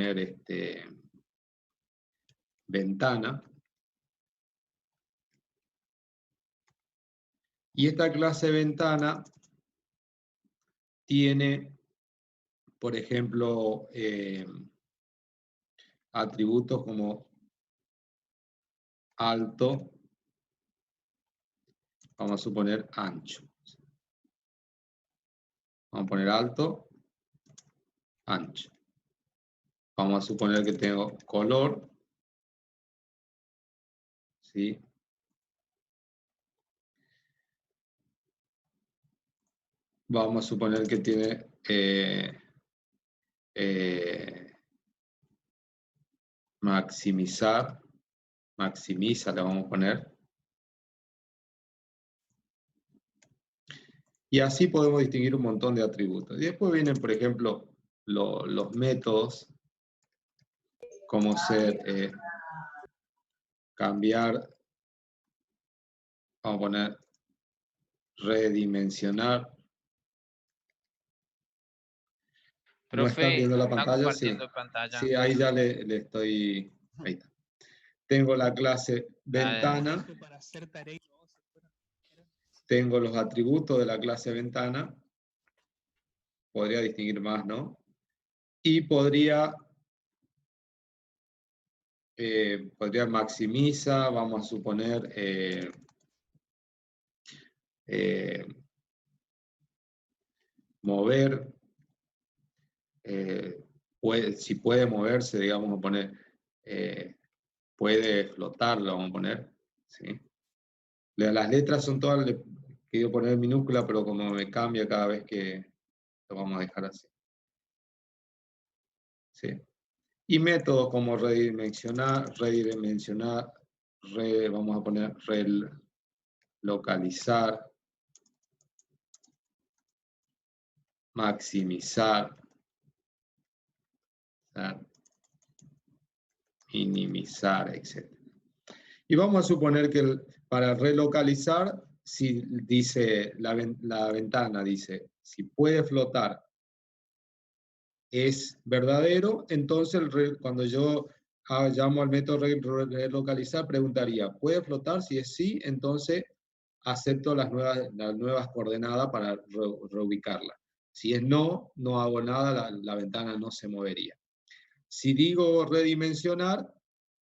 poner ventana. Y esta clase ventana tiene, por ejemplo, atributos como alto, vamos a suponer ancho. Vamos a poner alto, ancho. Vamos a suponer que tengo color, ¿sí? Vamos a suponer que tiene maximizar, maximiza le vamos a poner. Y así podemos distinguir un montón de atributos. Y después vienen, por ejemplo, los métodos, como ser cambiar, vamos a poner redimensionar. ¿No están viendo la pantalla? Sí. Pantalla. Sí, ahí ya le estoy... Ahí está. Tengo la clase ventana. Tengo los atributos de la clase ventana. Podría distinguir más, ¿no? Y podría maximiza, vamos a suponer... mover, si puede moverse, digamos, vamos a poner, puede flotar, lo vamos a poner, ¿sí? Las letras son todas, le quiero poner minúscula, pero como me cambia cada vez que lo vamos a dejar así. ¿Sí? Y métodos como redimensionar, vamos a poner relocalizar, maximizar, minimizar, etc. Y vamos a suponer que para relocalizar, si dice la ventana, dice, si puede flotar es verdadero, entonces cuando yo llamo al método relocalizar, preguntaría, ¿puede flotar? Si es sí, entonces acepto las nuevas coordenadas para reubicarla. Si es no, no hago nada, la ventana no se movería. Si digo redimensionar,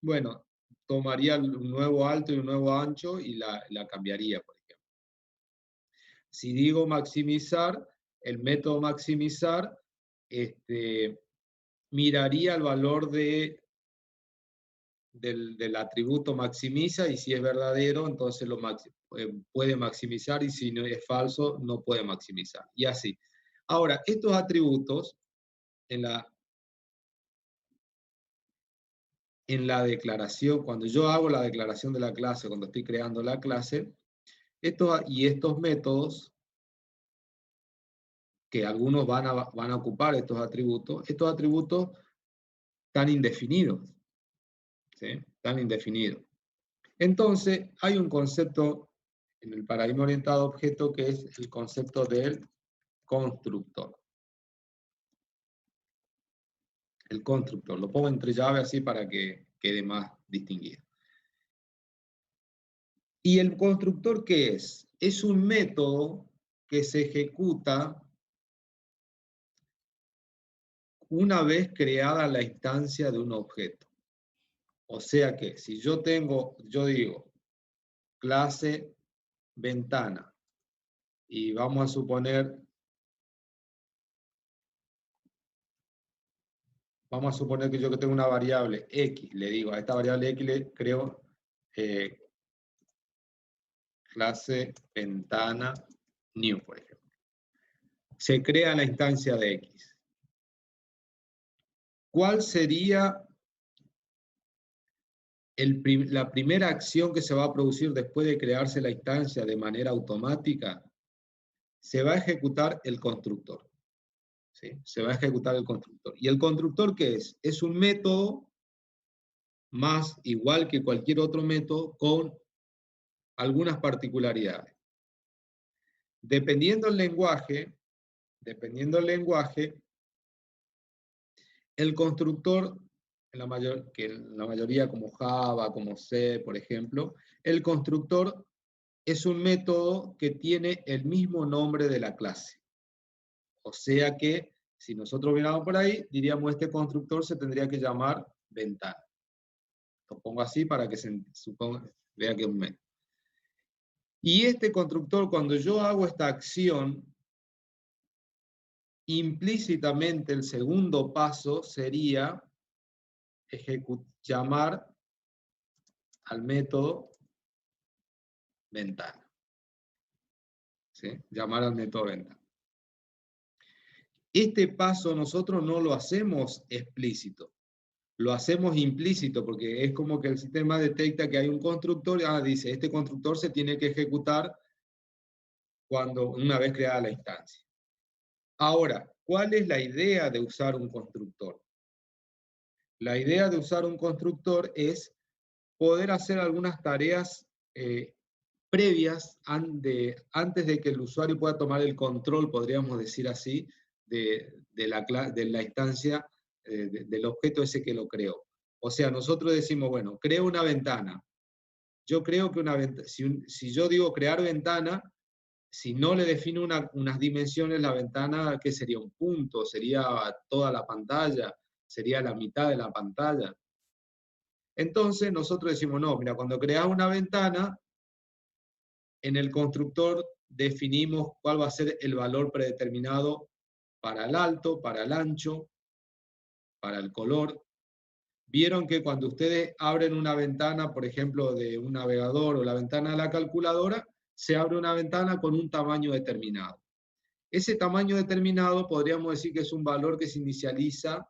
bueno, tomaría un nuevo alto y un nuevo ancho y la cambiaría, por ejemplo. Si digo maximizar, el método maximizar miraría el valor del atributo maximiza y si es verdadero, entonces puede maximizar y si no es falso, no puede maximizar. Y así. Ahora, estos atributos en la declaración, cuando yo hago la declaración de la clase, cuando estoy creando la clase, estos métodos, que algunos van a ocupar estos atributos están indefinidos. ¿Sí? Están indefinidos. Entonces, hay un concepto en el paradigma orientado a objeto que es el concepto del constructor. El constructor. Lo pongo entre llaves así para que quede más distinguido. ¿Y el constructor qué es? Es un método que se ejecuta una vez creada la instancia de un objeto. O sea que si yo digo clase ventana y vamos a suponer que yo tengo una variable x, le digo a esta variable x le creo clase ventana new, por ejemplo. Se crea la instancia de x. ¿Cuál sería la primera acción que se va a producir después de crearse la instancia de manera automática? Se va a ejecutar el constructor. ¿Sí? Se va a ejecutar el constructor. ¿Y el constructor qué es? Es un método más igual que cualquier otro método con algunas particularidades. Dependiendo del lenguaje, El constructor, que en la mayoría como Java, como C, por ejemplo, el constructor es un método que tiene el mismo nombre de la clase. O sea que, si nosotros viéramos por ahí, diríamos este constructor se tendría que llamar ventana. Lo pongo así para que se suponga, vea que es un método. Y este constructor, cuando yo hago esta acción, implícitamente el segundo paso sería llamar al método ventana. ¿Sí? Llamar al método ventana. Este paso nosotros no lo hacemos explícito, lo hacemos implícito, porque es como que el sistema detecta que hay un constructor, dice, este constructor se tiene que ejecutar una vez creada la instancia. Ahora, ¿cuál es la idea de usar un constructor? La idea de usar un constructor es poder hacer algunas tareas previas antes de que el usuario pueda tomar el control, podríamos decir así, de la instancia del objeto ese que lo creó. O sea, nosotros decimos, bueno, creo una ventana. Yo creo que si yo digo crear ventana, si no le defino unas dimensiones, la ventana, ¿qué sería? Un punto, sería toda la pantalla, sería la mitad de la pantalla. Entonces nosotros decimos, no, mira, cuando creas una ventana, en el constructor definimos cuál va a ser el valor predeterminado para el alto, para el ancho, para el color. Vieron que cuando ustedes abren una ventana, por ejemplo, de un navegador o la ventana de la calculadora, se abre una ventana con un tamaño determinado. Ese tamaño determinado podríamos decir que es un valor que se inicializa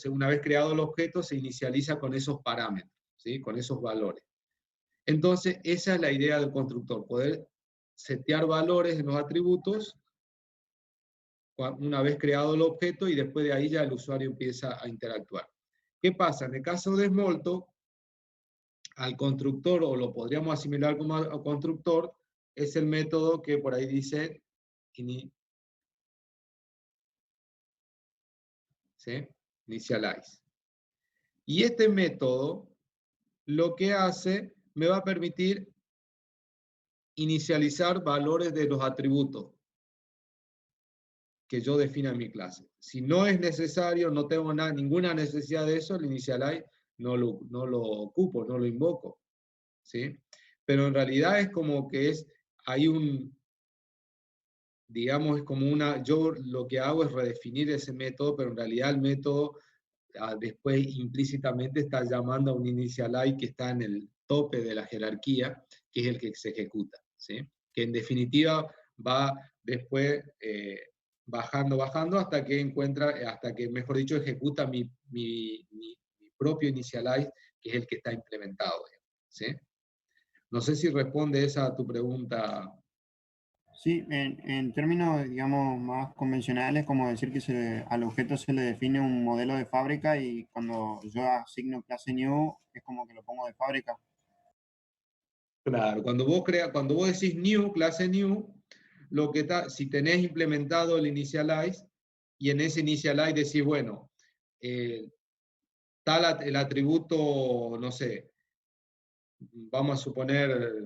una vez creado el objeto, se inicializa con esos parámetros, ¿sí? Con esos valores. Entonces, esa es la idea del constructor, poder setear valores en los atributos una vez creado el objeto y después de ahí ya el usuario empieza a interactuar. ¿Qué pasa? En el caso de Smalltalk, al constructor, o lo podríamos asimilar como al constructor, es el método que por ahí dice ¿sí? Initialize. Y este método lo que hace, me va a permitir inicializar valores de los atributos que yo defina en mi clase. Si no es necesario, no tengo ninguna necesidad de eso, el initialize no lo ocupo, no lo invoco. ¿Sí? Pero en realidad es como que hay digamos, es como yo lo que hago es redefinir ese método, pero en realidad el método después implícitamente está llamando a un initialize que está en el tope de la jerarquía, que es el que se ejecuta, ¿sí? Que en definitiva va después bajando hasta que, mejor dicho, ejecuta mi propio initialize, que es el que está implementado, ¿sí? No sé si responde esa a tu pregunta. Sí, en términos, digamos, más convencionales, como decir que al objeto se le define un modelo de fábrica y cuando yo asigno clase new, es como que lo pongo de fábrica. Claro, cuando vos decís new, clase new, si tenés implementado el initialize, y en ese initialize decís, bueno, tal el atributo, no sé, vamos a suponer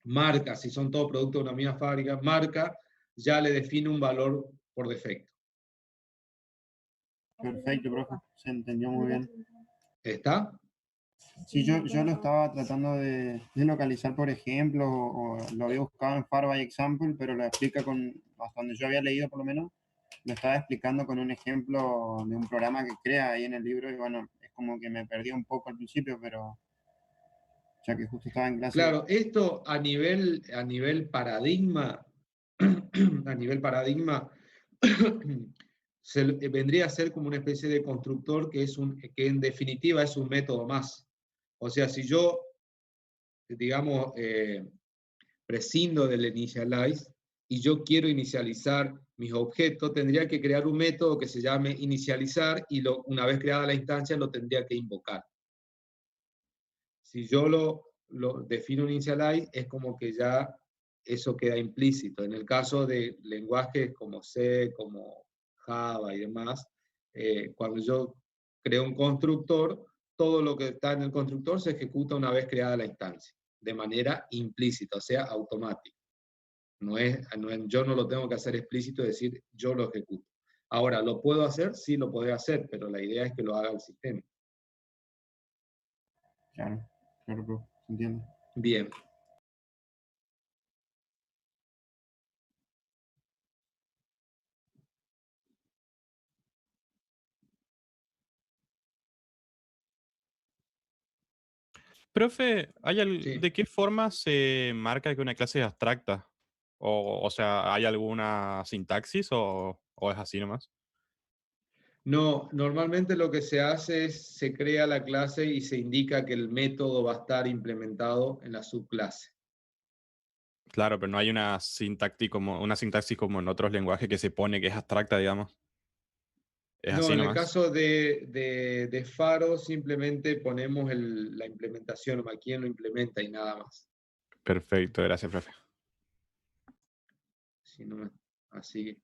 marca, si son todos productos de una misma fábrica, marca ya le define un valor por defecto. Perfecto, profe, se entendió muy bien. ¿Está? Sí, yo lo estaba tratando de localizar, por ejemplo, o lo había buscado en Far by Example, pero lo explica hasta donde yo había leído por lo menos, lo estaba explicando con un ejemplo de un programa que crea ahí en el libro y bueno, es como que me perdí un poco al principio, pero ya que justo estaba en clase. Claro, esto a nivel paradigma, a nivel paradigma, vendría a ser como una especie de constructor que en definitiva es un método más. O sea, si yo, digamos, prescindo del initialize y yo quiero inicializar mis objetos, tendría que crear un método que se llame inicializar y una vez creada la instancia lo tendría que invocar. Si yo lo defino un initialize, es como que ya eso queda implícito. En el caso de lenguajes como C, como Java y demás, cuando yo creo un constructor, todo lo que está en el constructor se ejecuta una vez creada la instancia, de manera implícita, o sea, automática. Yo no lo tengo que hacer explícito, es decir, yo lo ejecuto. Ahora, ¿lo puedo hacer? Sí, lo puedo hacer, pero la idea es que lo haga el sistema. Claro, claro, bro, entiendo. Bien. Profe, Sí. ¿de qué forma se marca que una clase es abstracta? O sea, ¿hay alguna sintaxis o es así nomás? No, normalmente lo que se hace es se crea la clase y se indica que el método va a estar implementado en la subclase. Claro, pero no hay una sintaxis como en otros lenguajes que se pone que es abstracta, digamos. Es No, así en el nomás. caso de Faro simplemente ponemos la implementación, o quién lo implementa y nada más. Perfecto, gracias, profe. Si no, así